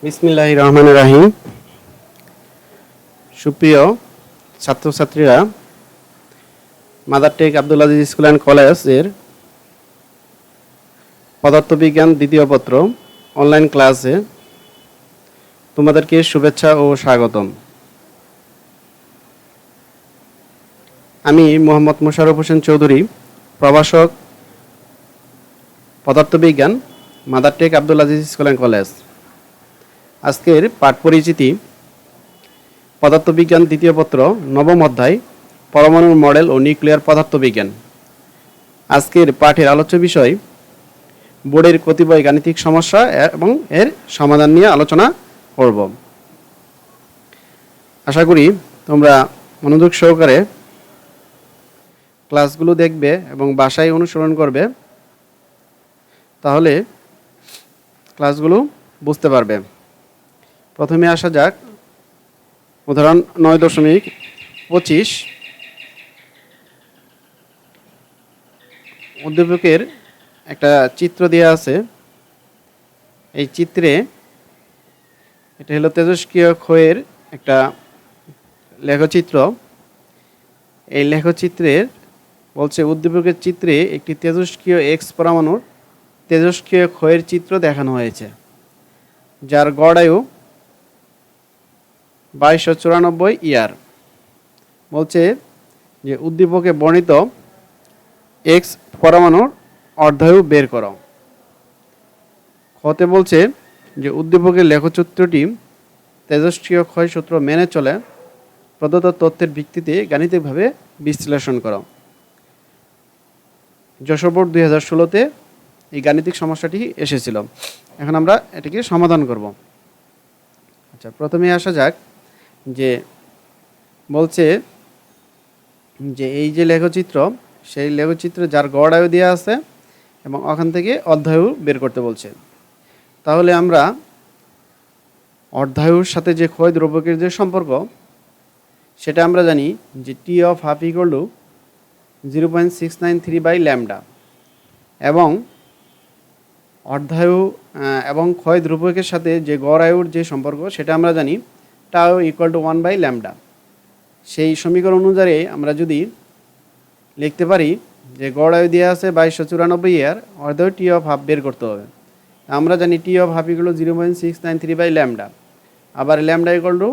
বিসমিল্লাহির রহমানির রহিম। সুপ্রিয় ছাত্রছাত্রীরা, mother take Abdul Aziz school and কলেজের পদার্থবিজ্ঞান দ্বিতীয় পত্র অনলাইন ক্লাসে তোমাদেরকে শুভেচ্ছা ও স্বাগতম। আমি মোহাম্মদ মোশাররফ হোসেন চৌধুরী, প্রভাষক, পদার্থবিজ্ঞান, mother take Abdul Aziz school and college. আজকের পাঠ পরিচিতি পদার্থবিজ্ঞান দ্বিতীয় পত্র নবম অধ্যায় পরমাণুর মডেল ও নিউক্লিয়ার পদার্থবিজ্ঞান। আজকের পাঠের আলোচ্য বিষয় বোর্ডের কতিপয় গাণিতিক সমস্যা এবং এর সমাধান নিয়ে আলোচনা করব। আশা করি তোমরা মনোযোগ সহকারে ক্লাসগুলো দেখবে এবং বাসায় অনুসরণ করবে, তাহলে ক্লাসগুলো বুঝতে পারবে। প্রথমে আসা যাক উদাহরণ 9.25। উদ্দীপকের একটা চিত্র দেওয়া আছে। এই চিত্রে এটা হলো তেজস্ক্রিয় ক্ষয়ের একটা লেখচিত্র। এই লেখচিত্রের বলছে উদ্দীপকের চিত্রে একটি তেজস্ক্রিয় এক্স পরমাণুর তেজস্ক্রিয় ক্ষয়ের চিত্র দেখানো হয়েছে, যার গড় আয়ু 2294 ইয়ার। বলছে যে উদ্দীপকে বর্ণিত এক্স পরমাণুর অর্ধায়ু বের করো। ক্ষতে বলছে যে উদ্দীপকের লেখচিত্রটি তেজস্ক্রিয় ক্ষয় সূত্র মেনে চলে, প্রদত্ত তথ্যের ভিত্তিতে গাণিতিকভাবে বিশ্লেষণ করো। যশোর বোর্ড 2016-তে এই গাণিতিক সমস্যাটি এসেছিল। এখন আমরা এটিকে সমাধান করব। আচ্ছা, প্রথমে আসা যাক যে বলছে যে এই যে লেখচিত্র, সেই লেখচিত্র যার গড় আয়ু দেওয়া আছে এবং ওখান থেকে অর্ধায়ু বের করতে বলছে। তাহলে আমরা অর্ধায়ুর সাথে যে ক্ষয় দ্রব্যকের যে সম্পর্ক, সেটা আমরা জানি যে টি অফ হাফ ইকুয়াল টু 0.693/λ, এবং অর্ধায়ু এবং ক্ষয় ধ্রুবকের সাথে যে গড় আয়ুর যে সম্পর্ক, সেটা আমরা জানি টাউ ইকুয়াল টু 1/λ। সেই সমীকরণ অনুযায়ী আমরা যদি লিখতে পারি যে গড় আয়ু দেওয়া আছে 2294 ইয়ার, অর্ধায়ু টি অফ হাফ বের করতে হবে। আমরা জানি টি অফ হাফ ইকুয়াল টু 0.693/λ, আবার ল্যামডা ইকুয়াল টু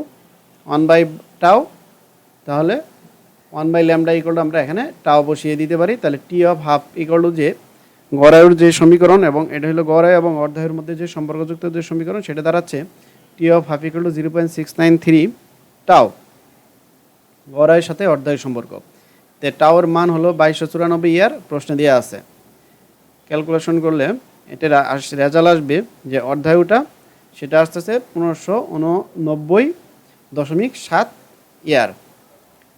1/টাউ। তাহলে 1/λ ইকুয়াল টু আমরা এখানে টাউ বসিয়ে দিতে পারি। তাহলে টি অফ হাফ ইকুয়াল টু যে গড় আয়ুর যে সমীকরণ, এবং এটা হলো গড় আয়ু এবং অর্ধায়ুর মধ্যে যে সম্পর্কযুক্ত যে সমীকরণ, সেটা দাঁড়াচ্ছে t of half equal to 0.693 tau, গড় আয়ুর সাথে অর্ধায়ুর সম্পর্ক। তো টাউর মান হলো 2294 ইয়ার, প্রশ্নে দেওয়া আছে। ক্যালকুলেশন করলে এটা রেজাল্ট আসবে যে অর্ধায়ুটা সেটা আসতেছে 1589.7 ইয়ার।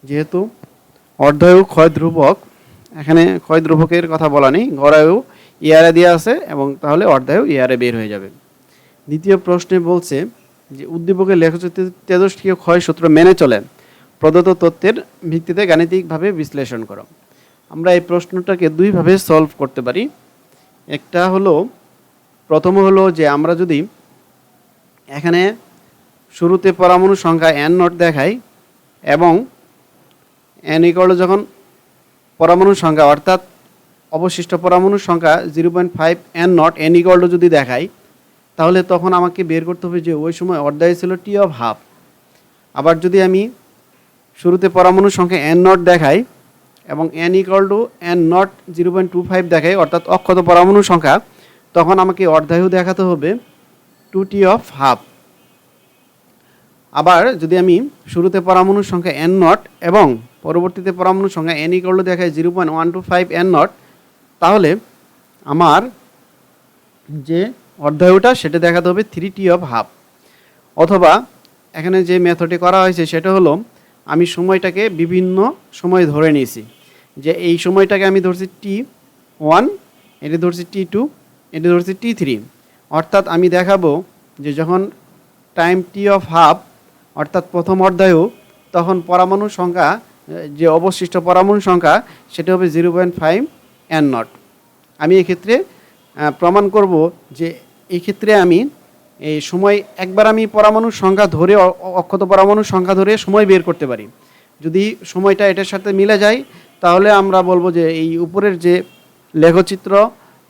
যেহেতু অর্ধায়ু ক্ষয় ধ্রুবক, এখানে ক্ষয় ধ্রুবকের কথা বলা নেই, গড়ায়ু ইয়ারে দেওয়া আছে এবং তাহলে অর্ধায়ু ইয়ারে বের হয়ে যাবে। দ্বিতীয় প্রশ্নে বলছে যে উদ্দীপকের লেখচিত্রে তেজস্ক্রিয় ক্ষয় সূত্র মেনে চলে, প্রদত্ত তথ্যের ভিত্তিতে গাণিতিকভাবে বিশ্লেষণ করো। আমরা এই প্রশ্নটাকে দুইভাবে সলভ করতে পারি। একটা হলো, প্রথম হলো যে আমরা যদি এখানে শুরুতে পরমাণু সংখ্যা n0 দেখাই এবং n ইকুয়াল টু যখন পরমাণুর সংখ্যা অর্থাৎ অবশিষ্ট পরমাণুর সংখ্যা 0.5 n0 n ইকুয়াল টু যদি দেখাই, তাহলে তখন আমাকে বের করতে হবে যে ওই সময় অর্ধায়ু ছিল টি অফ হাফ। আবার যদি আমি শুরুতে পরমাণুর সংখ্যা n0 দেখাই এবং n ইকুয়াল টু n0 0.25 দেখাই, অর্থাৎ অক্ষত পরমাণুর সংখ্যা, তখন আমাকে অর্ধায়ু দেখাতে হবে 2t অফ হাফ। আবার যদি আমি শুরুতে পরমাণুর সংখ্যা n0 এবং পরবর্তীতে পরমাণুর সংখ্যা n ইকুয়াল টু দেখাই 0.125 n0, তাহলে আমার যে অর্ধায়ুটা সেটা দেখাতে হবে 3t অফ হাফ। অথবা এখানে যে মেথডটি করা হয়েছে সেটা হলো, আমি সময়টাকে বিভিন্ন সময় ধরে নিয়েছি, যে এই সময়টাকে আমি ধরছি t1, এটি ধরছি t2, এটি ধরছি t3। অর্থাৎ আমি দেখাবো যে যখন টাইম টি অফ হাফ অর্থাৎ প্রথম অর্ধায়ু, তখন পরমাণুর সংখ্যা, যে অবশিষ্ট পরমাণুর সংখ্যা, সেটা হবে 0.5 n0। আমি এক্ষেত্রে প্রমাণ করব যে এই ক্ষেত্রে আমি এই সময় একবার আমি পরমাণুর সংখ্যা ধরে অক্ষত পরমাণুর সংখ্যা ধরে সময় বের করতে পারি। যদি সময়টা এটার সাথে মিলে যায় তাহলে আমরা বলবো যে এই উপরের যে লেখচিত্র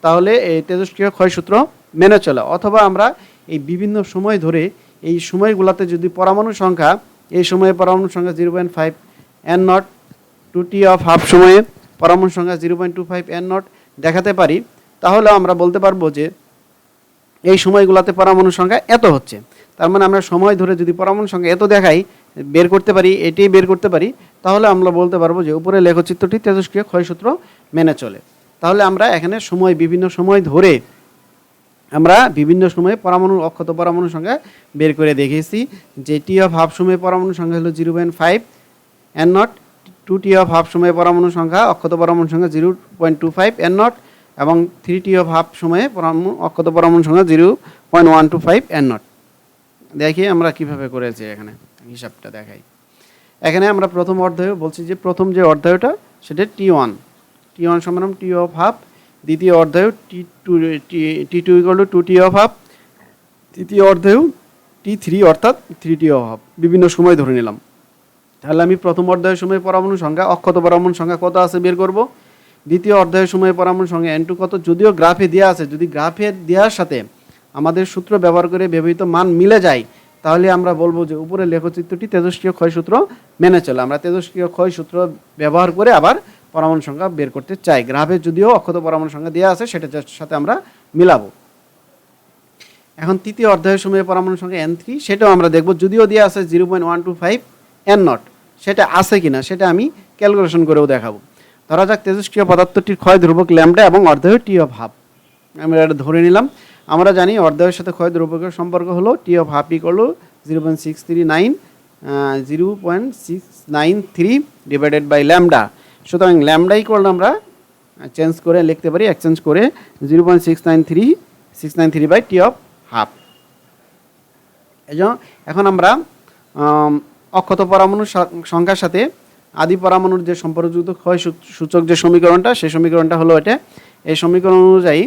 তাহলে এই তেজস্ক্রিয় ক্ষয়সূত্র মেনে চলে। অথবা আমরা এই বিভিন্ন সময় ধরে এই সময়গুলোতে যদি পরমাণুর সংখ্যা এই সময়ে পরমাণুর সংখ্যা 0.5 n not 2t of half সময়ে পরমাণুর সংখ্যা 0.25 n নট দেখাতে পারি, তাহলে আমরা বলতে পারবো যে এই সময়গুলোতে পরমাণুর সংখ্যা এত হচ্ছে। তার মানে আমরা সময় ধরে যদি পরমাণুর সংখ্যা এত দেখাই বের করতে পারি, এটাই বের করতে পারি, তাহলে আমরা বলতে পারবো যে উপরে লেখচিত্রটি তেজস্ক্রিয় ক্ষয়সূত্র মেনে চলে। তাহলে আমরা এখানে সময় বিভিন্ন সময় ধরে আমরা বিভিন্ন সময়ে পরমাণুর অক্ষত পরমাণুর সংখ্যা বের করে দেখেছি যে টি অফ হাফ সময়ে পরমাণুর সংখ্যা হলো 0.5 n not, 2t of half সময়ে পরমাণুর সংখ্যা অক্ষত পরমাণুর সংখ্যা 0.25 n নট এবং 3t অফ হাফ সময়ে অক্ষত পরমাণুর সংখ্যা 0.125 n নট। দেখি আমরা কিভাবে করেছি, এখানে হিসাবটা দেখাই। এখানে আমরা প্রথম অধ্যায়ে বলছি যে প্রথম যে অধ্যায়টা সেটা T1 সমান টি অফ হাফ, দ্বিতীয় অধ্যায় T2 equal to 2t of half, তৃতীয় অধ্যায় T3 অর্থাৎ 3t অফ হাফ। বিভিন্ন সময় ধরে নিলাম। তাহলে আমি প্রথম অধ্যায়ের সময় পরমাণুর সংখ্যা অক্ষত পরমাণুর সংখ্যা কত আছে বের করব। দ্বিতীয় অধ্যায়ের সময় পরমাণুর সংখ্যা n2 কত, যদিও গ্রাফে দেওয়া আছে, যদি গ্রাফে দেওয়ার সাথে আমাদের সূত্র ব্যবহার করে ব্যবহৃত মান মিলে যায় তাহলে আমরা বলবো যে উপরে লেখচিত্রটি তেজস্ক্রিয় ক্ষয়সূত্র মেনে চলে। আমরা তেজস্ক্রিয় ক্ষয়সূত্র ব্যবহার করে আবার পরমাণু সংখ্যা বের করতে চাই। গ্রাফে যদিও অক্ষত পরমাণু সংখ্যা দেওয়া আছে সেটার সাথে আমরা মিলাবো। এখন তৃতীয় অধ্যায়ের সময় পরমাণু সংখ্যা n3, সেটাও আমরা দেখব, যদিও দেওয়া আছে 0.125 n নট, সেটা আছে কিনা সেটা আমি ক্যালকুলেশন করেও দেখাবো। ধরা যাক তেজস্ক্রিয় পদার্থটির ক্ষয় ধ্রুবক ল্যামডা এবং অর্ধায়ু টি অফ হাফ। আমরা এটা ধরে নিলাম। আমরা জানি অর্ধায়ুর সাথে ক্ষয় ধ্রুবকের সম্পর্ক হলো t of half equal to 0.693 divided by lambda. সুতরাং ল্যামডা ইকুয়াল আমরা চেঞ্জ করে লিখতে পারি, এক্সচেঞ্জ করে 0.693 বাই টি অফ হাফ। এই জন্য এখন আমরা অক্ষত পরমাণুর সংখ্যার সাথে আদি পরমাণুর যে সম্পর্কযুক্ত ক্ষয় সূচক যে সমীকরণটা, সেই সমীকরণটা হলো এটা। এই সমীকরণ অনুযায়ী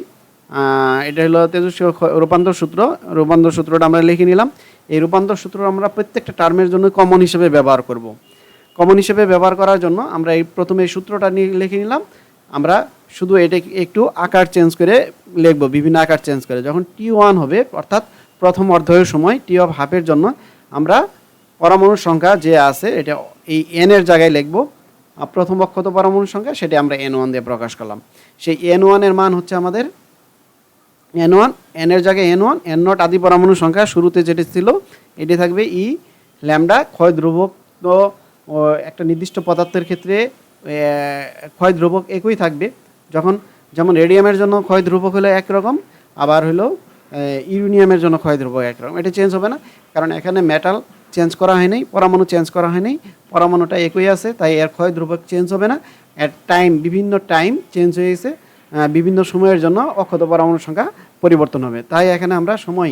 এটা হলো তেজস্ক্রিয় রূপান্তর সূত্র। রূপান্তর সূত্রটা আমরা লিখে নিলাম। এই রূপান্তর সূত্র আমরা প্রত্যেকটা টার্মের জন্য কমন হিসেবে ব্যবহার করব। কমন হিসেবে ব্যবহার করার জন্য আমরা এই প্রথমে এই সূত্রটা নিয়ে লিখে নিলাম। আমরা শুধু এটা একটু আকার চেঞ্জ করে লিখব, বিভিন্ন আকার চেঞ্জ করে। যখন T1 হবে অর্থাৎ প্রথম অর্ধায়ুর সময় টি অফ হাফের জন্য আমরা পরমাণুর সংখ্যা যে আছে এটা এই n এর জায়গায় লিখব। প্রথম অক্ষত পরমাণুর সংখ্যা সেটা আমরা n1 দিয়ে প্রকাশ করলাম। সেই n1 এর মান হচ্ছে আমাদের n1, n এর জায়গায় n1, n নট আদি পরমাণুর সংখ্যা শুরুতে যেটা ছিল এটি থাকবে ই ল্যামডা। ক্ষয় ধ্রুবক তো একটা নির্দিষ্ট পদার্থের ক্ষেত্রে ক্ষয় ধ্রুবক একই থাকবে। যেমন রেডিয়ামের জন্য ক্ষয় ধ্রুবক হলো একরকম, আবার হলো ইউরেনিয়ামের জন্য ক্ষয় ধ্রুবক একরকম। এটা চেঞ্জ হবে না, কারণ এখানে মেটাল চেঞ্জ করা হয়নি, পরমাণু চেঞ্জ করা হয়নি, পরমাণুটা একই আছে, তাই এর ক্ষয় ধ্রুবক চেঞ্জ হবে না। এর বিভিন্ন টাইম চেঞ্জ হয়েছে, বিভিন্ন সময়ের জন্য অক্ষত পরমাণুর সংখ্যা পরিবর্তন হবে। তাই এখানে আমরা সময়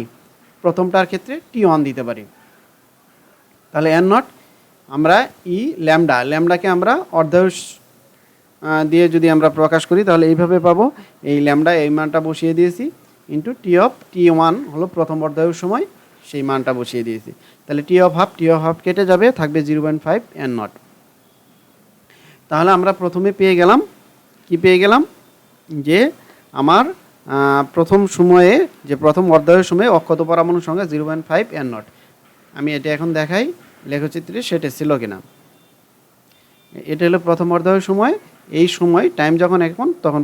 প্রথমটার ক্ষেত্রে T1 দিতে পারি। তাহলে n নট আমরা ই ল্যামডাকে আমরা অর্ধায়ু দিয়ে যদি আমরা প্রকাশ করি তাহলে এইভাবে পাবো। এই ল্যামডা এই মানটা বসিয়ে দিয়েছি ইন্টু T1 হলো প্রথম অর্ধায়ুর সময়, সেই মানটা বসিয়ে দিয়েছি। তাহলে টি অফ হাফ কেটে যাবে, থাকবে 0.5 n নট। তাহলে আমরা প্রথমে পেয়ে গেলাম যে আমার প্রথম সময়ে যে প্রথম অর্ধায়ুর সময়ে অক্ষত পরমাণুর সংখ্যা 0.5 n নট। আমি এটা এখন দেখাই লেখচিত্রে সেটা ছিল কিনা। এটা হলো প্রথম অর্ধায়ুর সময়। এই সময় টাইম যখন এখন তখন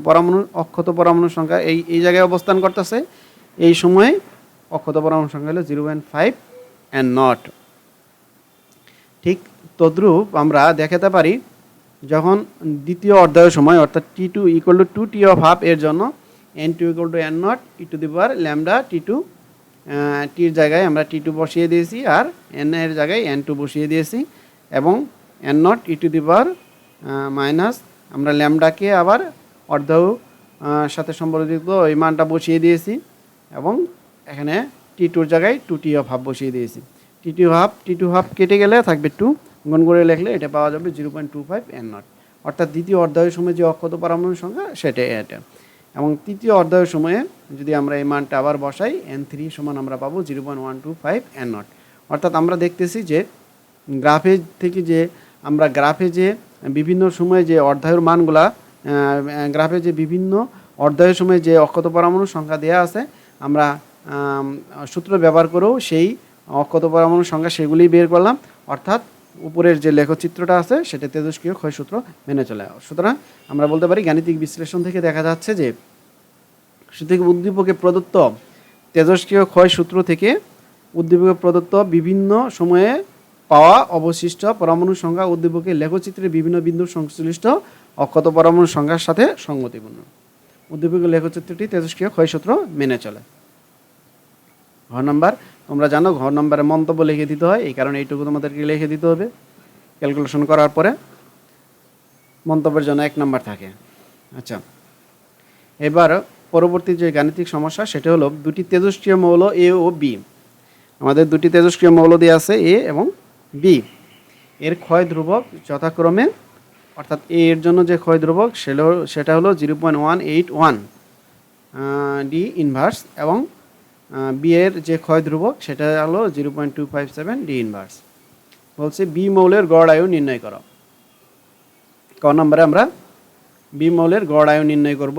অক্ষত পরমাণুর সংখ্যা এই জায়গায় অবস্থান করতেছে। এই সময়ে অক্ষত পরমাণুর সংখ্যা হলো 0.5 n নট। ঠিক তদ্রূপ আমরা দেখাতে পারি যখন দ্বিতীয় অর্ধায়ুর সময় অর্থাৎ T2 equal to 2t of half এর জন্য n2 equal to n not E two the power lambda T2, টির জায়গায় আমরা T2 বসিয়ে দিয়েছি আর n এর জায়গায় n2 বসিয়ে দিয়েছি এবং n not E two the power minus আমরা ল্যামডাকে আবার অর্ধায়ু সাথে সম্পর্কিত ওই মানটা বসিয়ে দিয়েছি এবং এখানে T2 জায়গায় 2t অফ হাফ বসিয়ে দিয়েছি। T2 হাফ কেটে গেলে থাকবে 2, গুণ করে লিখলে এটা পাওয়া যাবে 0.25 n নট। অর্থাৎ দ্বিতীয় অর্ধায়ুর সময় যে অক্ষত পরমাণুর সংখ্যা সেটা এটা। এবং তৃতীয় অর্ধায়ু সময়ে যদি আমরা এই মানটা আবার বসাই N3 সমান আমরা পাবো 0.125 N0। অর্থাৎ আমরা দেখতেছি যে গ্রাফে যে বিভিন্ন সময়ে যে অর্ধায়ুর মানগুলা গ্রাফে যে বিভিন্ন অর্ধায়ু সময়ে যে অক্ষত পরমাণুর সংখ্যা দেওয়া আছে, আমরা সূত্র ব্যবহার করেও সেই অক্ষত পরমাণুর সংখ্যা সেগুলি বের করলাম। অর্থাৎ উপরের যে লেখচিত্রটা আছে সেটা তেজস্ক্রিয় ক্ষয় সূত্র মেনে চলে। সুতরাং আমরা বলতে পারি গাণিতিক বিশ্লেষণ থেকে দেখা যাচ্ছে যে উদ্দীপকে প্রদত্ত তেজস্ক্রিয় ক্ষয় সূত্র থেকে উদ্দীপকে প্রদত্ত বিভিন্ন সময়ে পাওয়া অবশিষ্ট পরমাণুর সংখ্যা উদ্দীপকের লেখচিত্রের বিভিন্ন বিন্দুর সংশ্লিষ্ট অক্ষত পরমাণুর সংখ্যার সাথে সঙ্গতিপূর্ণ। উদ্দীপকের লেখচিত্রটি তেজস্ক্রিয় ক্ষয় সূত্র মেনে চলে। ঘর নাম্বার তোমরা জানো, ঘর নাম্বারে মন্তব্য লিখে দিতে হয়, এই কারণে এইটুকু তোমাদেরকে লিখে দিতে হবে। ক্যালকুলেশন করার পরে মন্তব্যের জন্য 1 নাম্বার থাকে। আচ্ছা, এবার পরবর্তী যে গাণিতিক সমস্যা সেটা হলো দুটি তেজস্ক্রিয় মৌল এ ও বি। আমাদের দুটি তেজস্ক্রিয় মৌল দিয়ে আছে এ এবং বি। এর ক্ষয় ধ্রুবক যথাক্রমে, অর্থাৎ এ এর জন্য যে ক্ষয় ধ্রুবক সেটা হলো 0.181 ডি ইনভার্স এবং বি এর যে ক্ষয় ধ্রুবক সেটা হলো 0.257 ডি ইনভার্স। বলছে বি মৌলের গড় আয়ু নির্ণয় করো। ক নম্বরে আমরা বি মৌলের গড় আয়ু নির্ণয় করব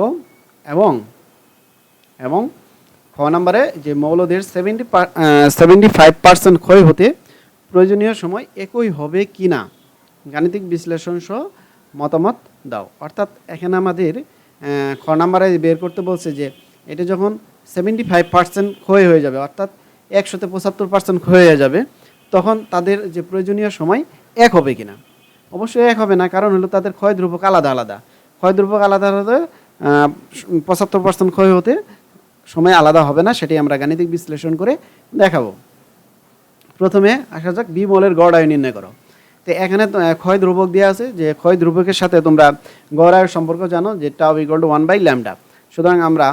এবং খ নম্বরে যে মৌলদের 75% ক্ষয় হতে প্রয়োজনীয় সময় একই হবে কি না গাণিতিক বিশ্লেষণ সহ মতামত দাও। অর্থাৎ এখানে আমাদের খ নম্বরে বের করতে বলছে যে এটা যখন 75% ক্ষয় হয়ে যাবে, অর্থাৎ 175% ক্ষয় হয়ে যাবে, তখন তাদের যে প্রয়োজনীয় সময় এক হবে কিনা। অবশ্যই এক হবে না, কারণ হলো তাদের ক্ষয় ধ্রুবক আলাদা আলাদা। ক্ষয় ধ্রুবক আলাদা আলাদা 75% ক্ষয় হতে সময় আলাদা হবে না, সেটাই আমরা গাণিতিক বিশ্লেষণ করে দেখাবো। প্রথমে আসা যাক বি মৌলের গড় আয়ু নির্ণয় করো। তো এখানে ক্ষয় ধ্রুবক দেওয়া আছে, যে ক্ষয় ধ্রুবকের সাথে তোমরা গড় আয়ুর সম্পর্ক জানো যে টাউ ইকুয়াল টু 1/λ। সুতরাং আমরা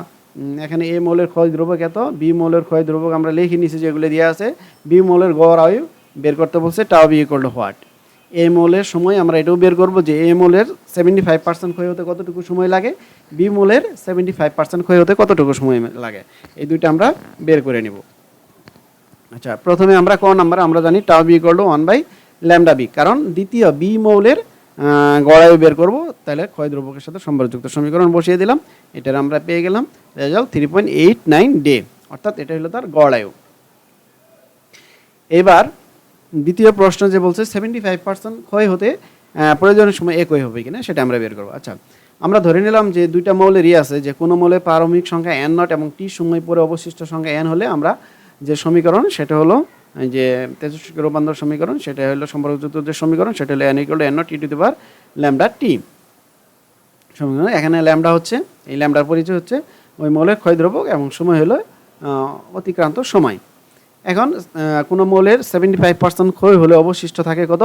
এখানে এ মৌলের ক্ষয় ধ্রুবক এত, বি মৌলের ক্ষয় ধ্রুবক আমরা লিখে নিছি যেগুলো দেওয়া আছে। বি মৌলের গড় আয়ু বের করতে বলছে tau B equal to what. এ মৌলের সময় আমরা এটাও বের করব যে এ মৌলের 75% ক্ষয় হতে কতটুকু সময় লাগে, বি মৌলের 75% ক্ষয় হতে কতটুকু সময় লাগে, এই দুইটা আমরা বের করে নিব। আচ্ছা, প্রথমে আমরা ক নাম্বার আমরা জানি টাউ বি ইকুয়াল টু 1/λ, কারণ দ্বিতীয় বি মৌলের গড় আয়ু বের করব, তাহলে ক্ষয় ধ্রুবকের সাথে সম্পর্কযুক্ত সমীকরণ বসিয়ে দিলাম। এটার আমরা পেয়ে গেলাম রেজাল্ট 3.89 ডে, অর্থাৎ এটা হলো তার গড় আয়ু। এবার দ্বিতীয় প্রশ্ন যে বলছে 75% ক্ষয় হতে প্রয়োজনের সময় একই হবে কিনা সেটা আমরা বের করব। আচ্ছা, আমরা ধরে নিলাম যে দুইটা মৌলেরই আছে যে কোনো মৌলের পারমাণবিক সংখ্যা n0 এবং টি সময় পরে অবশিষ্ট সংখ্যা n হলে আমরা যে সমীকরণ সেটা হলো যে তেজস্ক্রিয় রূপান্তর সমীকরণ, সেটা হলো সম্পর্কযুক্ত যে সমীকরণ সেটা হলো n = n0 t to the power λ t সমীকরণ। এখানে ল্যামডা হচ্ছে, এই ল্যামডার পরিচয় হচ্ছে ওই মৌলের ক্ষয় ধ্রুবক এবং সময় হলো অতিক্রান্ত সময়। এখন কোনো মৌলের 75% ক্ষয় হলে অবশিষ্ট থাকে কত,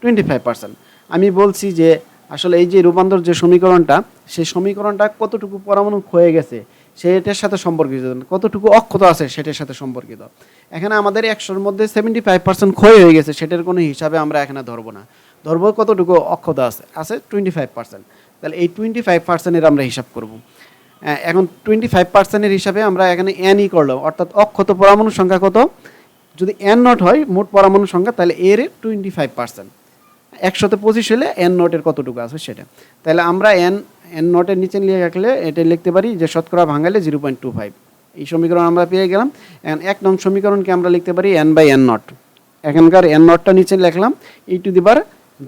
25%। আমি বলছি যে আসলে এই যে রূপান্তর যে সমীকরণটা, সেই সমীকরণটা কতটুকু পরমাণু ক্ষয়ে গেছে সেটার সাথে সম্পর্কিত, কতটুকু অক্ষত আছে সেটার সাথে সম্পর্কিত। এখানে আমাদের 100-র মধ্যে 75% ক্ষয় হয়ে গেছে, সেটার কোনো হিসাবে আমরা এখানে ধরবো না, ধরবো কতটুকু অক্ষত আছে 25%। তাহলে এই 25%-এর আমরা হিসাব করব। এখন 25%-এর হিসাবে আমরা এখানে n করলাম, অর্থাৎ অক্ষত পরমাণুর সংখ্যা কত, যদি n0 হয় মোট পরমাণুর সংখ্যা, তাহলে এর 25%, 125 হলে n0-এর কতটুকু আছে সেটা। তাহলে আমরা n0-এর নিচে লিখে রাখলে এটা লিখতে পারি যে শতকরা ভাঙালে 0.25। এই সমীকরণ আমরা পেয়ে গেলাম। এখন 1 নং সমীকরণকে আমরা লিখতে পারি n/n0। এখানকার n0টা নিচে লিখলাম e টু দি পাওয়ার,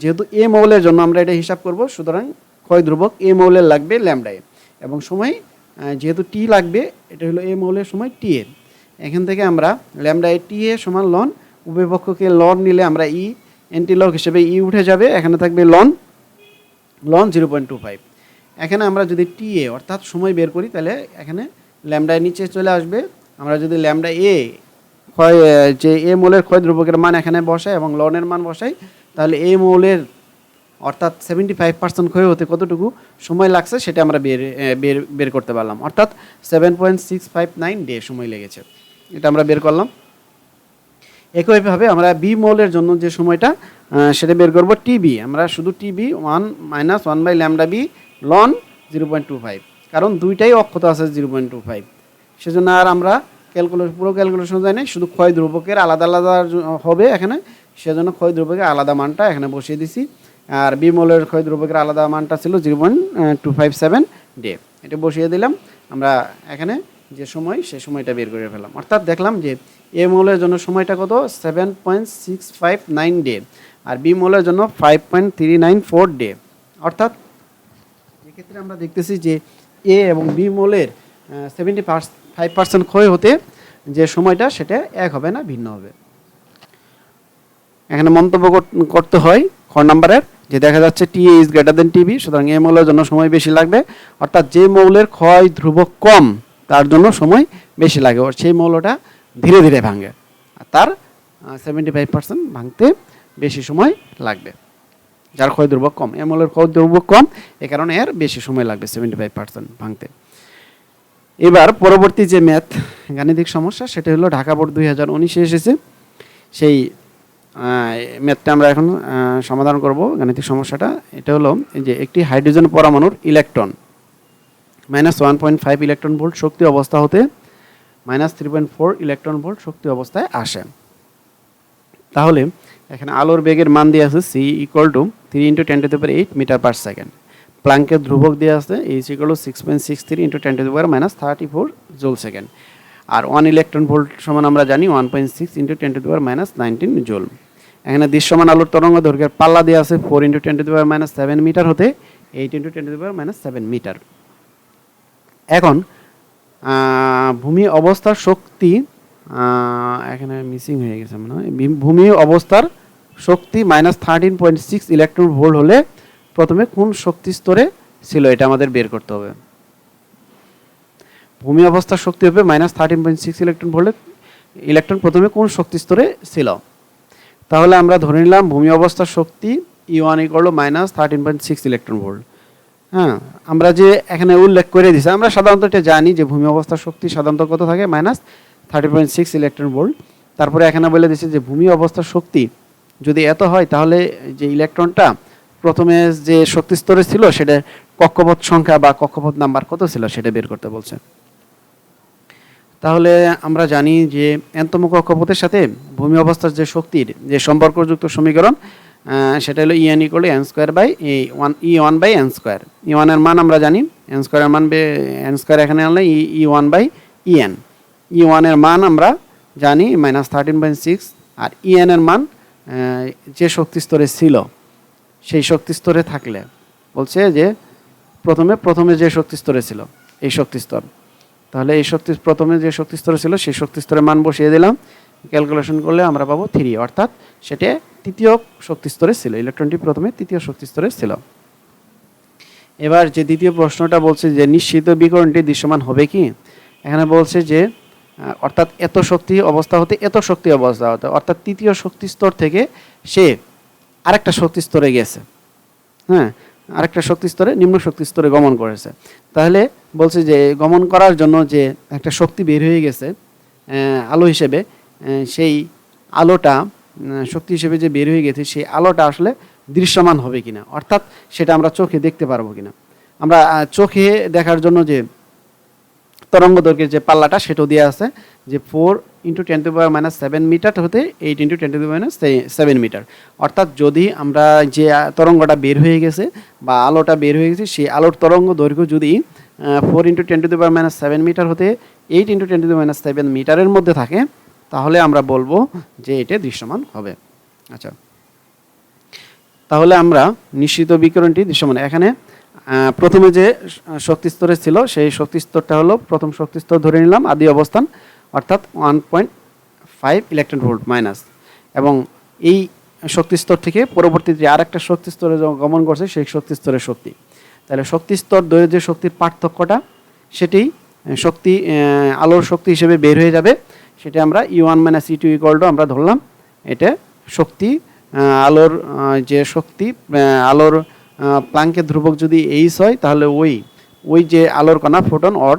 যেহেতু এ মৌলের জন্য আমরা এটা হিসাব করব, সুতরাং ক্ষয় ধ্রুবক এ মৌলের লাগবে ল্যামডা এবং সময় যেহেতু টি লাগবে, এটা হলো এ মৌলের সময় টি এ। এখান থেকে আমরা ল্যামডা টি এ সমান লন, উভয় পক্ষকে লন নিলে আমরা ই এন্টি লগ হিসেবে ই উঠে যাবে, এখানে থাকবে লন 0.25। এখানে আমরা যদি টি এ অর্থাৎ সময় বের করি, তাহলে এখানে ল্যামডা নিচে চলে আসবে। আমরা যদি ল্যামডা এ যে এ মৌলের ক্ষয় ধ্রুবকের মান এখানে বসাই এবং লনের মান বসাই, তাহলে এ মৌলের অর্থাৎ 75% ক্ষয় হতে কতটুকু সময় লাগছে সেটা আমরা বের করতে পারলাম, অর্থাৎ 7.659 ডে সময় লেগেছে, এটা আমরা বের করলাম। একইভাবে আমরা বি মৌলের জন্য যে সময়টা সেটা বের করব টিবি। আমরা শুধু টিবি 1 - 1/λ বি লন 0.25। কারণ দুইটাই অক্ষত আছে 0.25, সেজন্য আর আমরা পুরো ক্যালকুলেশন যায় না, শুধু ক্ষয় ধ্রুবকের আলাদা আলাদা হবে এখানে, সেজন্য ক্ষয় ধ্রুবকের আলাদা মানটা এখানে বসিয়ে দিছি। আর বিমলের ক্ষয় ধ্রুবকের আলাদা মানটা ছিল 0.257 ডে, এটা বসিয়ে দিলাম। আমরা এখানে যে সময় সে সময়টা বের করে ফেললাম, অর্থাৎ দেখলাম যে এ মৌলের জন্য সময়টা কত 7.659 ডে, আর বি মৌলের জন্য 5.394 ডে। অর্থাৎ এক্ষেত্রে আমরা দেখতেছি যে এ এবং বি মৌলের 75% ক্ষয় হতে যে সময়টা সেটা এক হবে না, ভিন্ন হবে। এখানে মন্তব্য করতে হয় খ নাম্বারের যে দেখা যাচ্ছে টি ইজ গ্রেটার দেন টিবি, সুতরাং এ মৌলের জন্য সময় বেশি লাগবে, অর্থাৎ যে মৌলের ক্ষয় ধ্রুবক কম তার জন্য সময় বেশি লাগে, সেই মৌলটা ধীরে ধীরে ভাঙে, আর তার 75% ভাঙতে বেশি সময় লাগবে। যার ক্ষয় ধ্রুবক কম, এ মৌলের ক্ষয় ধ্রুবক কম, এ কারণে এর বেশি সময় লাগবে 75% ভাঙতে। এবার পরবর্তী যে ম্যাথ গাণিতিক সমস্যা সেটা হলো ঢাকা বোর্ড 2019-এ এসেছে, সেই ম্যাথটা আমরা এখন সমাধান করব। গাণিতিক সমস্যাটা এটা হলো যে একটি হাইড্রোজেন পরমাণুর ইলেকট্রন -1.5 ইলেকট্রন ভোল্ট শক্তি অবস্থা হতে -3.4 ইলেকট্রন ভোল্ট শক্তি অবস্থায় আসে। তাহলে এখানে আলোর বেগের মান দিয়ে আছে c = 3 × 10⁸ মিটার পার সেকেন্ড, প্লাঙ্কের ধ্রুবক দিয়ে আছে h = 6.63 × 10⁻34 জুল সেকেন্ড, আর 1 ইলেকট্রন ভোল্ট সমান আমরা জানি 1.6 × 10⁻19 জুল। এখানে দৃশ্যমান আলোর তরঙ্গ দৈর্ঘ্যের পাল্লা দেওয়া আছে 4 × 10⁻7 মিটার হতে 8 × 10⁻7 মিটার। এখন ভূমি অবস্থার শক্তি, এখানে মিসিং হয়ে গেছে মনে হয়, ভূমি অবস্থার শক্তি -13.6 ইলেকট্রন ভোল্ট হলে প্রথমে কোন শক্তি স্তরে ছিল এটা আমাদের বের করতে হবে। ভূমি অবস্থার শক্তি হবে -13.6 ইলেকট্রন ভোল্টে, ইলেকট্রন প্রথমে কোন শক্তি স্তরে ছিল। তাহলে আমরা ধরে নিলাম ভূমি অবস্থার শক্তি E1 = -13.6 ইলেকট্রন ভোল্ট। হ্যাঁ, আমরা যে এখানে উল্লেখ করে দিয়েছি, আমরা সাধারণত এটা জানি যে ভূমি অবস্থার শক্তি সাধারণত কত থাকে -13.6 ইলেকট্রন ভোল্ট। তারপরে এখানে বলে দিয়েছে যে ভূমি অবস্থার শক্তি যদি এত হয় তাহলে যে ইলেকট্রনটা প্রথমে যে শক্তি স্তরে ছিল সেটা কক্ষপথ সংখ্যা বা কক্ষপথ নাম্বার কত ছিল সেটা বের করতে বলছে। তাহলে আমরা জানি যে n-তম কক্ষপথের সাথে ভূমি অবস্থার যে শক্তির যে সম্পর্কযুক্ত সমীকরণ সেটা হলো En = n²/E1/n²। E1 এর মান আমরা জানি, n² এর মান n² এখানে আনলে E1/En। E1 এর মান আমরা জানি -13.6, আর En এর মান যে শক্তি স্তরে ছিল সেই শক্তি স্তরে থাকলে বলছে যে প্রথমে যে শক্তি স্তরে ছিল এই শক্তি স্তর, তাহলে এই প্রথমে যে শক্তি স্তরে ছিল সেই শক্তি স্তরের মান বসিয়ে দিলাম, ক্যালকুলেশন করলে আমরা পাবো 3, অর্থাৎ সেটা তৃতীয় শক্তি স্তরে ছিল, ইলেকট্রনটি প্রথমে তৃতীয় শক্তি স্তরে ছিল। এবার যে দ্বিতীয় প্রশ্নটা বলছে যে নিশ্চিত বিকিরণটি দৃশ্যমান হবে কি, এখানে বলছে যে অর্থাৎ এত শক্তি অবস্থা হতে এত শক্তি অবস্থা হতে, অর্থাৎ তৃতীয় শক্তি স্তর থেকে সে আরেকটা শক্তি স্তরে গেছে, হ্যাঁ, আরেকটা শক্তি স্তরে নিম্ন শক্তি স্তরে গমন করেছে। তাহলে বলছে যে গমন করার জন্য যে একটা শক্তি বের হয়ে গেছে আলো হিসেবে, সেই আলোটা শক্তি হিসেবে যে বের হয়ে গেছে সেই আলোটা আসলে দৃশ্যমান হবে কিনা, অর্থাৎ সেটা আমরা চোখে দেখতে পারবো কিনা। আমরা চোখে দেখার জন্য যে তরঙ্গ দৈর্ঘ্যের যে পাল্লাটা সেটাও দেওয়া আছে যে 4 × 10⁻7 মিটার হতে 8 × 10⁻7 মিটার, অর্থাৎ যদি আমরা যে তরঙ্গটা বের হয়ে গেছে বা আলোটা বের হয়ে গেছে সেই আলোর তরঙ্গ দৈর্ঘ্য যদি 4 × 10⁻7 মিটার হতে 8 × 10⁻7 মিটারের মধ্যে থাকে তাহলে আমরা বলবো যে এটা দৃশ্যমান হবে। আচ্ছা, তাহলে আমরা নিশ্চিত বিকিরণটি দৃশ্যমান। এখানে প্রথমে যে শক্তি স্তরে ছিল সেই শক্তি স্তরটা হলো প্রথম শক্তি স্তর ধরে নিলাম আদি অবস্থান, অর্থাৎ 1.5 ইলেকট্রন ভোল্ট মাইনাস, এবং এই শক্তি স্তর থেকে পরবর্তী যে আরেকটা শক্তি স্তরে গমন করছে সেই শক্তি স্তরের শক্তি, তাহলে শক্তি স্তর দ্বয়ের যে শক্তির পার্থক্যটা সেটি শক্তি আলোর শক্তি হিসেবে বের হয়ে যাবে, সেটা আমরা E1 - E2 = আমরা ধরলাম এটা শক্তি, আলোর যে শক্তি, আলোর প্লাঙ্কের ধ্রুবক যদি H হয় তাহলে ওই যে আলোর কণা ফোটন ওর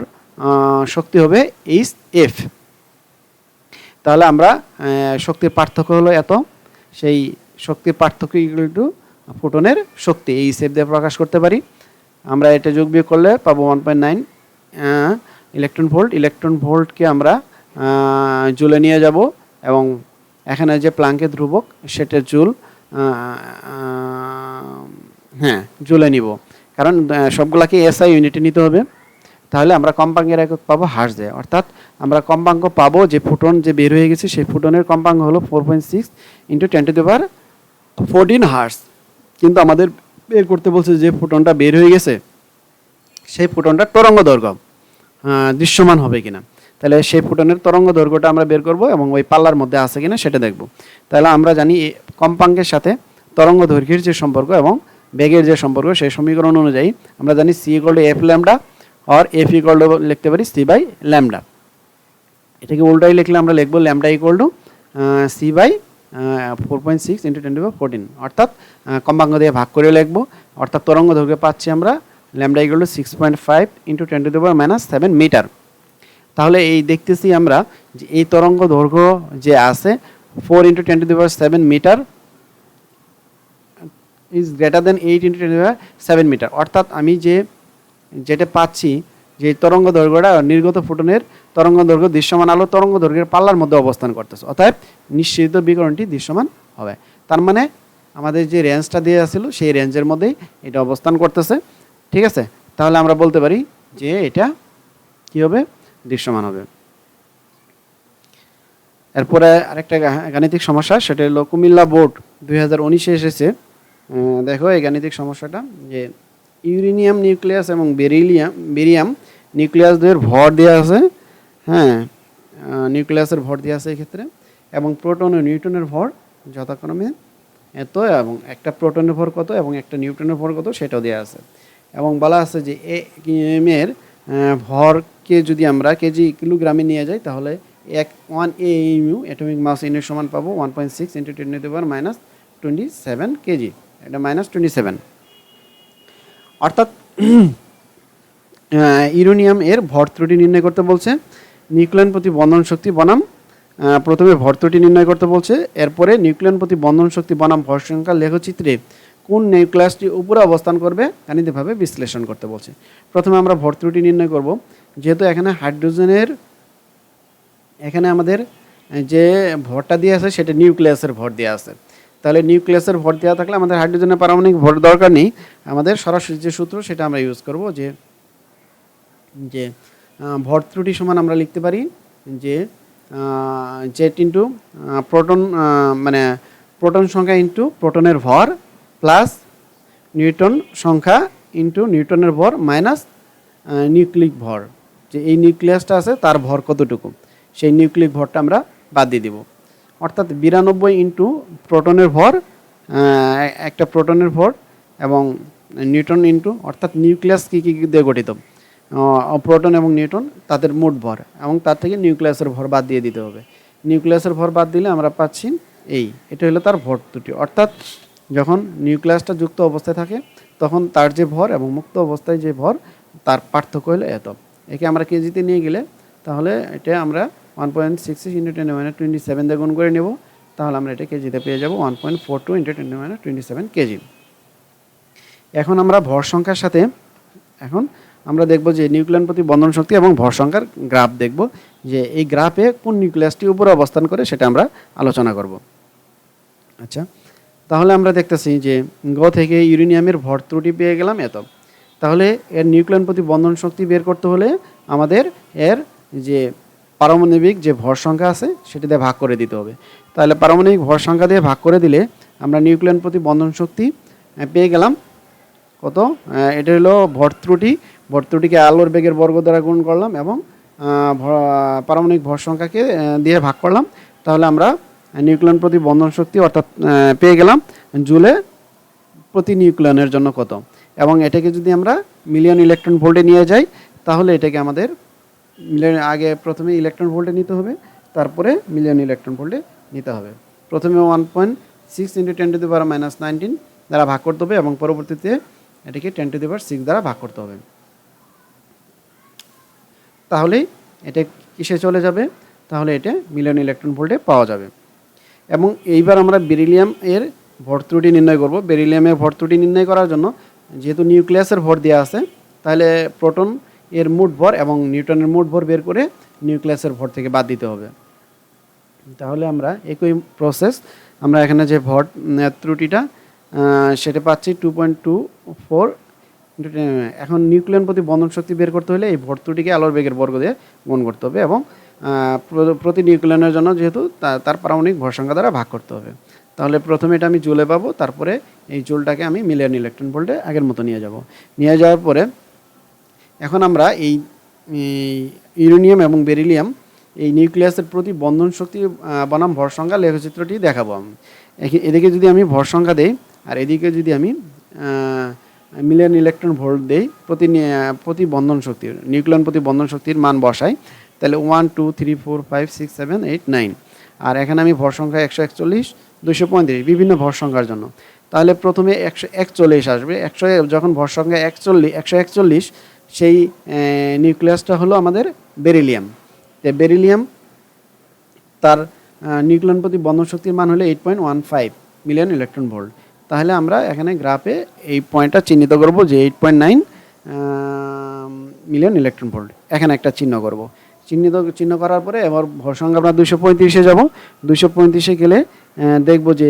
শক্তি হবে Hf। তাহলে আমরা শক্তির পার্থক্য হলো এত, সেই শক্তির পার্থক্য = ফোটনের শক্তি Hf দিয়ে প্রকাশ করতে পারি। আমরা এটা যোগ বিয়োগ করলে পাবো 1.9 ইলেকট্রন ভোল্টকে আমরা জুলে নিয়ে যাব এবং এখানে যে প্লাঙ্কের ধ্রুবক সেটা জুল জুলে নিব, কারণ সবগুলাকে এসআই ইউনিটে নিতে হবে। তাহলে আমরা কম্পাঙ্কের একক পাবো হার্জ দিয়ে, অর্থাৎ আমরা কম্পাঙ্ক পাবো যে ফোটন যে বের হয়ে গেছে সেই ফোটনের কম্পাঙ্ক হলো 4.6 × 10⁻14 হার্জ। কিন্তু আমাদের বের করতে বলছে যে ফোটনটা বের হয়ে গেছে সেই ফোটনটা তরঙ্গ দৈর্ঘ্য দৃশ্যমান হবে কিনা। তাহলে সেই ফোটনের তরঙ্গ দৈর্ঘ্যটা আমরা বের করব এবং ওই পাল্লার মধ্যে আছে কিনা সেটা দেখব। তাহলে আমরা জানি কম্পাঙ্কের সাথে তরঙ্গ দৈর্ঘ্যের যে সম্পর্ক এবং বেগের যে সম্পর্ক, সেই সমীকরণ অনুযায়ী আমরা জানি c = f ল্যামডা আর f = লিখতে পারি c/λ। এটাকে উল্টাই লিখলে আমরা লিখব λ = c/4.6 × 10⁻14, অর্থাৎ কম্পাঙ্ক দিয়ে ভাগ করে লিখব। অর্থাৎ তরঙ্গ দৈর্ঘ্য পাচ্ছি আমরা λ = 6.5 × 10⁻7 মিটার। তাহলে এই দেখতেছি আমরা যে এই তরঙ্গ দৈর্ঘ্য যে আছে 4 × 10⁻7 metre is greater than 8 × 10⁻7 metre. অর্থাৎ আমি যেটা পাচ্ছি যে তরঙ্গ দৈর্ঘ্যটা নির্গত ফোটনের তরঙ্গ দৈর্ঘ্য দৃশ্যমান আলো তরঙ্গ দৈর্ঘ্যের পাল্লার মধ্যে অবস্থান করতেছে, অতএব নিশ্চিত বিকিরণটি দৃশ্যমান হবে। তার মানে আমাদের যে রেঞ্জটা দেওয়া আছিল সেই রেঞ্জের মধ্যেই এটা অবস্থান করতেছে। ঠিক আছে, তাহলে আমরা বলতে পারি যে এটা কি হবে, দৃশ্যমান হবে। এরপরে আরেকটা গাণিতিক সমস্যা, সেটা হলো কুমিল্লা বোর্ড 2019-এ এসেছে। দেখো এই গাণিতিক সমস্যাটা, যে ইউরেনিয়াম নিউক্লিয়াস এবং বেরিয়াম নিউক্লিয়াস দুয়ের ভর দেওয়া আছে। হ্যাঁ, নিউক্লিয়াসের ভর দেওয়া আছে এক্ষেত্রে, এবং প্রোটন ও নিউট্রনের ভর যথাক্রমে এত, এবং একটা প্রোটনের ভর কত এবং একটা নিউট্রনের ভর কত সেটাও দেওয়া আছে। এবং বলা আছে যে এর ভরকে যদি আমরা কেজি কিলোগ্রামে নিয়ে যাই তাহলে 1 AU অ্যাটমিক মাস ইউনিট সমান পাবো 1.6 × 10⁻27 কেজি। এটা -27। অর্থাৎ ইউরেনিয়াম এর ভর ত্রুটি নির্ণয় করতে বলছে। নিউক্লিয়ন প্রতি বন্ধন শক্তি বনাম প্রথমে ভর ত্রুটি নির্ণয় করতে বলছে, এরপরে নিউক্লিয়ন প্রতি বন্ধন শক্তি বনাম ভর সংখ্যা লেখচিত্রে কোন নিউক্লিয়াসটি উপরে অবস্থান করবে গাণিতিকভাবে বিশ্লেষণ করতে বলছে। প্রথমে আমরা ভর ত্রুটি নির্ণয় করব। যেহেতু এখানে আমাদের যে ভরটা দিয়ে আছে সেটা নিউক্লিয়াসের ভর দেওয়া আছে, তাহলে নিউক্লিয়াসের ভর দেওয়া থাকলে আমাদের হাইড্রোজেনের পারমাণবিক ভর দরকার নেই। আমাদের সরাসরি যে সূত্র সেটা আমরা ইউজ করব, যে ভর ত্রুটি সমান আমরা লিখতে পারি যে জেট ইন্টু প্রোটন, মানে প্রোটন সংখ্যা ইন্টু প্রোটনের ভর প্লাস নিউটন সংখ্যা ইন্টু নিউটনের ভর মাইনাস নিউক্লিক ভর, যে এই নিউক্লিয়াসটা আছে তার ভর কতটুকু সেই নিউক্লিক ভরটা আমরা বাদ দিয়ে দেব। অর্থাৎ 92 ইন্টু প্রোটনের ভর, একটা প্রোটনের ভর, এবং নিউটন ইন্টু, অর্থাৎ নিউক্লিয়াস কী দিয়ে গঠিত, প্রোটন এবং নিউটন তাদের মোট ভর, এবং তার থেকে নিউক্লিয়াসের ভর বাদ দিয়ে দিতে হবে। নিউক্লিয়াসের ভর বাদ দিলে আমরা পাচ্ছি এটা হলো তার ভর ত্রুটি। অর্থাৎ যখন নিউক্লিয়াসটা যুক্ত অবস্থায় থাকে তখন তার যে ভর এবং মুক্ত অবস্থায় যে ভর তার পার্থক্য হলো এত। একে আমরা কেজিতে নিয়ে গেলে তাহলে এটা আমরা 1.66 × 10⁻27 দিয়ে গুণ করে নেব, তাহলে আমরা এটা কেজিতে পেয়ে যাব 1.42 × 10⁻27 কেজি। এখন আমরা ভর সংখ্যার সাথে আমরা দেখব যে নিউক্লিয়ন প্রতি বন্ধন শক্তি এবং ভর সংখ্যার গ্রাফ দেখব, যে এই গ্রাফে কোন নিউক্লিয়াসটি উপরে অবস্থান করে সেটা আমরা আলোচনা করব। আচ্ছা, তাহলে আমরা দেখতেছি যে থেকে ইউরেনিয়ামের ভর ত্রুটি পেয়ে গেলাম এত। তাহলে এর নিউক্লিয়ন প্রতি বন্ধন শক্তি বের করতে হলে আমাদের এর যে পারমাণবিক যে ভর সংখ্যা আছে সেটা দিয়ে ভাগ করে দিতে হবে। তাহলে পারমাণবিক ভর সংখ্যা দিয়ে ভাগ করে দিলে আমরা নিউক্লিয়ন প্রতি বন্ধন শক্তি পেয়ে গেলাম কত, এটা হলো ভর ত্রুটিকে আলোর বেগের বর্গ দ্বারা গুণ করলাম এবং পারমাণবিক ভর সংখ্যাকে দিয়ে ভাগ করলাম, তাহলে আমরা নিউক্লিয়ন প্রতি বন্ধন শক্তি অর্থাৎ পেয়ে গেলাম জুলে প্রতি নিউক্লিয়নের জন্য কত। এবং এটাকে যদি আমরা মিলিয়ন ইলেকট্রন ভোল্টে নিয়ে যাই তাহলে এটাকে আমাদের আগে প্রথমে ইলেকট্রন ভোল্টে নিতে হবে, তারপরে মিলিয়ন ইলেকট্রন ভোল্টে নিতে হবে। প্রথমে 1.6 × 10⁻19 দ্বারা ভাগ করতে হবে এবং পরবর্তীতে এটাকে 10⁻6 দ্বারা ভাগ করতে হবে। তাহলে এটা কিসে চলে যাবে, তাহলে এটা মিলিয়ন ইলেকট্রন ভোল্টে পাওয়া যাবে। এবং এইবার আমরা বেরিলিয়াম এর ভর ত্রুটি নির্ণয় করব। বেরিলিয়ামের ভর ত্রুটি নির্ণয় করার জন্য যেহেতু নিউক্লিয়াসের ভর দেওয়া আছে, তাহলে প্রোটন এর মোট ভর এবং নিউট্রনের মোট ভর বের করে নিউক্লিয়াসের ভর থেকে বাদ দিতে হবে। তাহলে আমরা একই প্রসেস, আমরা এখানে যে ভর ত্রুটিটা সেটা পাচ্ছি 2.24। এখন নিউক্লিয়ন প্রতি বন্ধন শক্তি বের করতে হলে এই ভর ত্রুটিকে আলোর বেগের বর্গ দিয়ে গুণ করতে হবে এবং প্রতি নিউক্লিয়নের জন্য যেহেতু তার পারমাণবিক ভর সংখ্যা দ্বারা ভাগ করতে হবে। তাহলে প্রথমে এটা আমি জুলে পাবো, তারপরে এই জুলটাকে আমি মিলিয়ন ইলেকট্রন ভোল্টে আগের মতো নিয়ে যাব। নিয়ে যাওয়ার পরে এখন আমরা এই ইউরেনিয়াম এবং বেরিলিয়াম এই নিউক্লিয়াসের প্রতি বন্ধন শক্তি বনাম ভর সংখ্যা লেখচিত্রটি দেখাবো আমি। এদিকে যদি আমি ভর সংখ্যা দেই আর এদিকে যদি আমি মিলিয়ন ইলেকট্রন ভোল্ট দেই প্রতি বন্ধন শক্তির, নিউক্লিয়ন প্রতি বন্ধন শক্তির মান বসাই, তাহলে 1 2 3 4 5 6 7 8 9। আর এখানে আমি ভর সংখ্যা 141 235 বিভিন্ন ভর সংখ্যার জন্য। তাহলে প্রথমে 141 আসবে। যখন ভর সংখ্যা 141 সেই নিউক্লিয়াসটা হলো আমাদের বেরিলিয়াম। বেরিলিয়াম তার নিউক্লিয়ন প্রতি বন্ধন শক্তির মান হলো 8.15 মিলিয়ন ইলেকট্রন ভোল্ট। তাহলে আমরা এখানে গ্রাফে এই পয়েন্টটা চিহ্নিত করব যে 8.9 মিলিয়ন ইলেকট্রন ভোল্ট। এখানে একটা চিহ্ন করব। চিহ্ন করার পরে এবার ভর সংখ্যা আমরা 235-এ যাব। 235-এ গেলে দেখব যে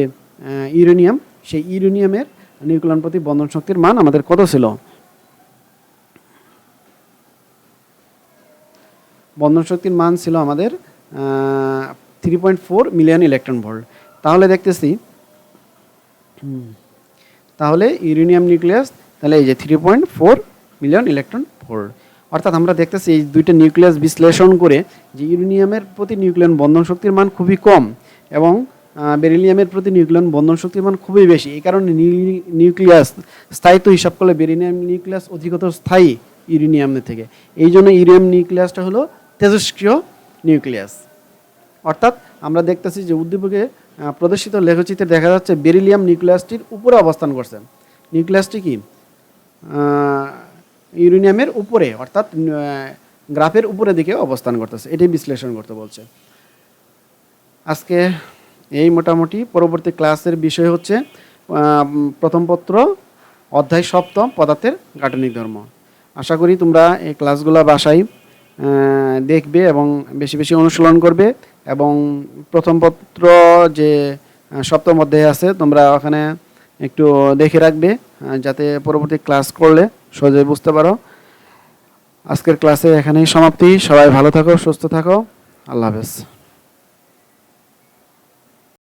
ইউরেনিয়াম, সেই ইউরেনিয়ামের নিউক্লিয়ন প্রতি বন্ধন শক্তির মান আমাদের কত ছিল। বন্ধন শক্তির মান ছিল আমাদের 3.4 মিলিয়ন ইলেকট্রন ভোল্ট। তাহলে দেখতেছি, তাহলে ইউরেনিয়াম নিউক্লিয়াস, তাহলে এই যে 3.4 মিলিয়ন ইলেকট্রন ভোল্ট। অর্থাৎ আমরা দেখতেছি এই দুইটা নিউক্লিয়াস বিশ্লেষণ করে যে ইউরেনিয়ামের প্রতি নিউক্লিয়ন বন্ধন শক্তির মান খুবই কম এবং বেরিলিয়ামের প্রতি নিউক্লিয়ন বন্ধন শক্তির মান খুবই বেশি। এই কারণে নিউক্লিয়াস স্থায়িত্ব হিসাব করলে বেরিলিয়াম নিউক্লিয়াস অধিকতর স্থায়ী ইউরেনিয়ামের থেকে। এই জন্য ইউরেনিয়াম নিউক্লিয়াসটা হলো তেজস্ক্রিয় নিউক্লিয়াস। অর্থাৎ আমরা দেখতেছি যে উদ্দীপকে প্রদর্শিত লেখচিত্রে দেখা যাচ্ছে বেরিলিয়াম নিউক্লিয়াসটির উপরে অবস্থান করছে। নিউক্লিয়াসটি কি ইউরেনিয়ামের উপরে, অর্থাৎ গ্রাফের উপরের দিকে অবস্থান করতেছে। এটাই বিশ্লেষণ করতে বলছে। আজকে এই মোটামুটি। পরবর্তী ক্লাসের বিষয় হচ্ছে প্রথম পত্র অধ্যায় 7 পদার্থের গাঠনিক ধর্ম। আশা করি তোমরা এই ক্লাসগুলো বাসায় দেখবে এবং বেশি বেশি অনুশীলন করবে এবং প্রথম পত্র যে 7ম অধ্যায় আছে তোমরা ওখানে একটু দেখে রাখবে যাতে পরবর্তী ক্লাস করলে সহজে বুঝতে পারো। আজকের ক্লাসে এখানেই সমাপ্তি। সবাই ভালো থাকো, সুস্থ থাকো। আল্লাহ হাফেজ।